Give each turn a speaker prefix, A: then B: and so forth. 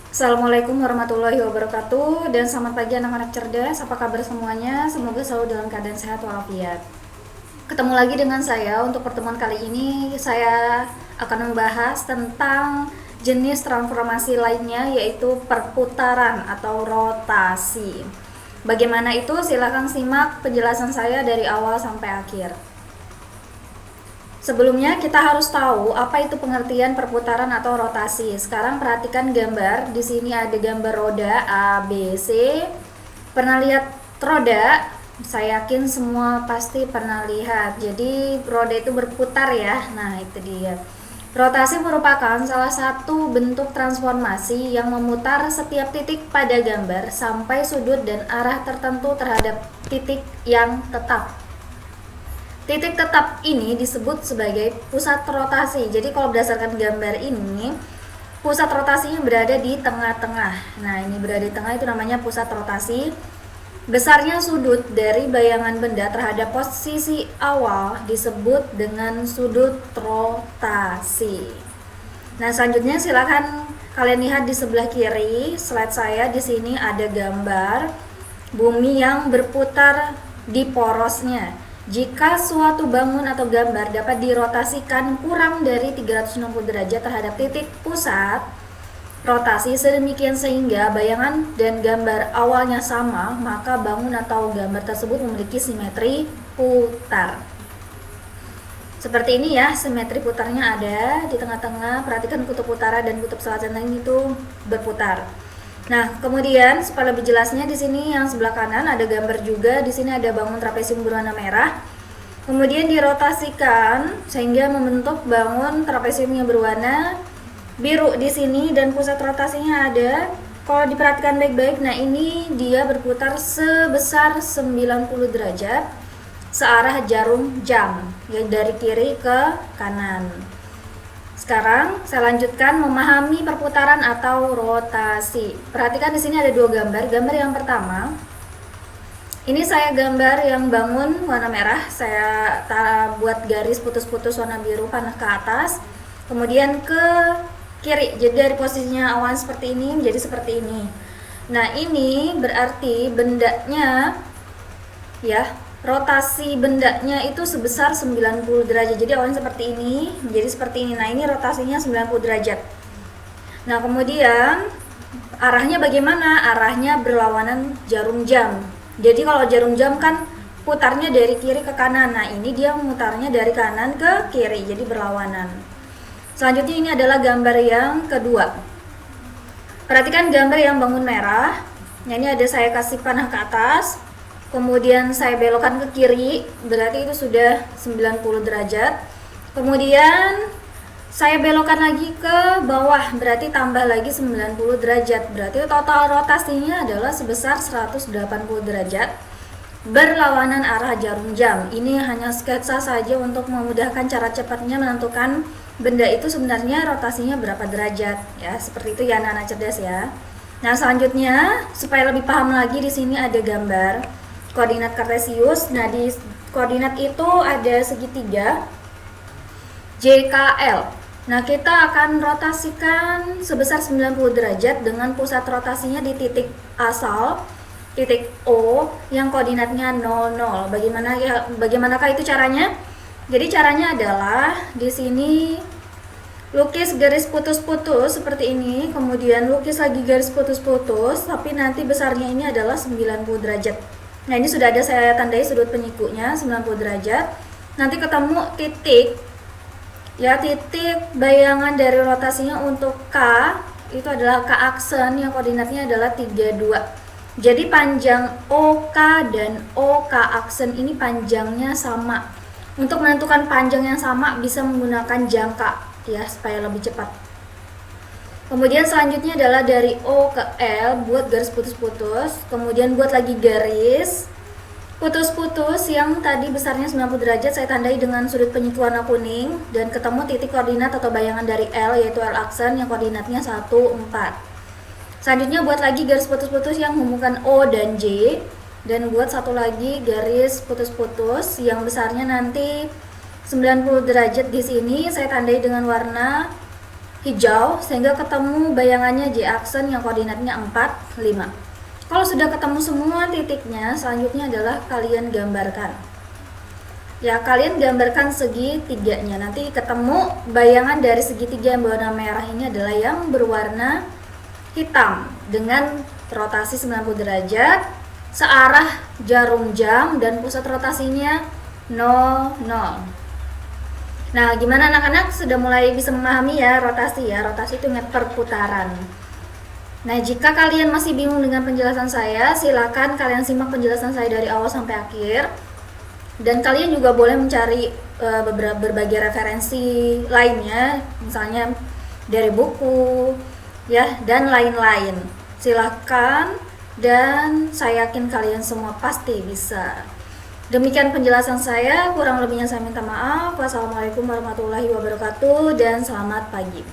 A: Assalamualaikum warahmatullahi wabarakatuh dan selamat pagi anak-anak cerdas. Apa kabar semuanya? Semoga selalu dalam keadaan sehat walafiat. Ketemu lagi dengan saya. Untuk pertemuan kali ini saya akan membahas tentang jenis transformasi lainnya, yaitu perputaran atau rotasi. Bagaimana itu? Silahkan simak penjelasan saya dari awal sampai akhir. Sebelumnya kita harus tahu apa itu pengertian perputaran atau rotasi. Sekarang perhatikan gambar. Di sini ada gambar roda A, B, C. Pernah lihat roda? Saya yakin semua pasti pernah lihat. Jadi roda itu berputar ya. Nah, itu dia. Rotasi merupakan salah satu bentuk transformasi yang memutar setiap titik pada gambar sampai sudut dan arah tertentu terhadap titik yang tetap. Titik tetap ini disebut sebagai pusat rotasi. Jadi kalau berdasarkan gambar ini, pusat rotasinya berada di tengah-tengah. Nah, ini berada di tengah, itu namanya pusat rotasi. Besarnya sudut dari bayangan benda terhadap posisi awal disebut dengan sudut rotasi. Nah, selanjutnya silakan kalian lihat di sebelah kiri slide saya. Di sini ada gambar bumi yang berputar di porosnya. Jika suatu bangun atau gambar dapat dirotasikan kurang dari 360 derajat terhadap titik pusat rotasi sedemikian sehingga bayangan dan gambar awalnya sama, maka bangun atau gambar tersebut memiliki simetri putar. Seperti ini ya, simetri putarnya ada di tengah-tengah. Perhatikan kutub utara dan kutub selatan itu berputar. Nah, kemudian supaya lebih jelasnya di sini yang sebelah kanan ada gambar juga. Di sini ada bangun trapesium berwarna merah. Kemudian dirotasikan sehingga membentuk bangun trapesium yang berwarna biru di sini dan pusat rotasinya ada. Kalau diperhatikan baik-baik, nah ini dia berputar sebesar 90 derajat searah jarum jam, ya dari kiri ke kanan. Sekarang saya lanjutkan memahami perputaran atau rotasi. Perhatikan di sini ada dua gambar. Gambar yang pertama, ini saya gambar yang bangun warna merah. Saya buat garis putus-putus warna biru panah ke atas, kemudian ke kiri. Jadi dari posisinya awan seperti ini menjadi seperti ini. Nah, ini berarti bendanya ya, rotasi bendanya itu sebesar 90 derajat. Jadi awan seperti ini menjadi seperti ini. Nah, ini rotasinya 90 derajat. Nah, kemudian arahnya bagaimana? Arahnya berlawanan jarum jam. Jadi kalau jarum jam kan putarnya dari kiri ke kanan. Nah, ini dia memutarnya dari kanan ke kiri. Jadi berlawanan. Selanjutnya ini adalah gambar yang kedua. Perhatikan gambar yang bangun merah. Nah, ini ada saya kasih panah ke atas. Kemudian saya belokkan ke kiri, berarti itu sudah 90 derajat. Kemudian saya belokkan lagi ke bawah, berarti tambah lagi 90 derajat. Berarti total rotasinya adalah sebesar 180 derajat berlawanan arah jarum jam. Ini hanya sketsa saja untuk memudahkan cara cepatnya menentukan benda itu sebenarnya rotasinya berapa derajat ya. Seperti itu ya anak-anak cerdas ya. Nah, selanjutnya supaya lebih paham lagi di sini ada gambar koordinat kartesius. Nah, di koordinat itu ada segitiga JKL. Nah, kita akan rotasikan sebesar 90 derajat dengan pusat rotasinya di titik asal, titik O yang koordinatnya 00. Bagaimanakah itu caranya? Jadi caranya adalah di sini lukis garis putus-putus seperti ini, kemudian lukis lagi garis putus-putus, tapi nanti besarnya ini adalah 90 derajat. Nah, ini sudah ada saya tandai sudut penyikunya 90 derajat. Nanti ketemu titik ya, titik bayangan dari rotasinya untuk K itu adalah K aksen yang koordinatnya adalah 32. Jadi panjang OK dan OK aksen ini panjangnya sama. Untuk menentukan panjang yang sama bisa menggunakan jangka ya supaya lebih cepat. Kemudian selanjutnya adalah dari O ke L buat garis putus-putus, kemudian buat lagi garis putus-putus yang tadi besarnya 90 derajat saya tandai dengan sudut penyiku warna kuning dan ketemu titik koordinat atau bayangan dari L yaitu L aksen yang koordinatnya 1, 4. Selanjutnya buat lagi garis putus-putus yang menghubungkan O dan J dan buat satu lagi garis putus-putus yang besarnya nanti 90 derajat di sini saya tandai dengan warna hijau sehingga ketemu bayangannya J aksen yang koordinatnya 4, 5. Kalau sudah ketemu semua titiknya, selanjutnya adalah kalian gambarkan. Ya, kalian gambarkan segitiganya. Nanti ketemu bayangan dari segitiga yang berwarna merah ini adalah yang berwarna hitam dengan rotasi 90 derajat searah jarum jam dan pusat rotasinya 00. Nah, gimana anak-anak sudah mulai bisa memahami ya rotasi ya? Rotasi itu perputaran. Nah, jika kalian masih bingung dengan penjelasan saya, silakan kalian simak penjelasan saya dari awal sampai akhir. Dan kalian juga boleh mencari berbagai referensi lainnya, misalnya dari buku, ya, dan lain-lain. Silakan, dan saya yakin kalian semua pasti bisa. Demikian penjelasan saya, kurang lebihnya saya minta maaf. Wassalamualaikum warahmatullahi wabarakatuh dan selamat pagi.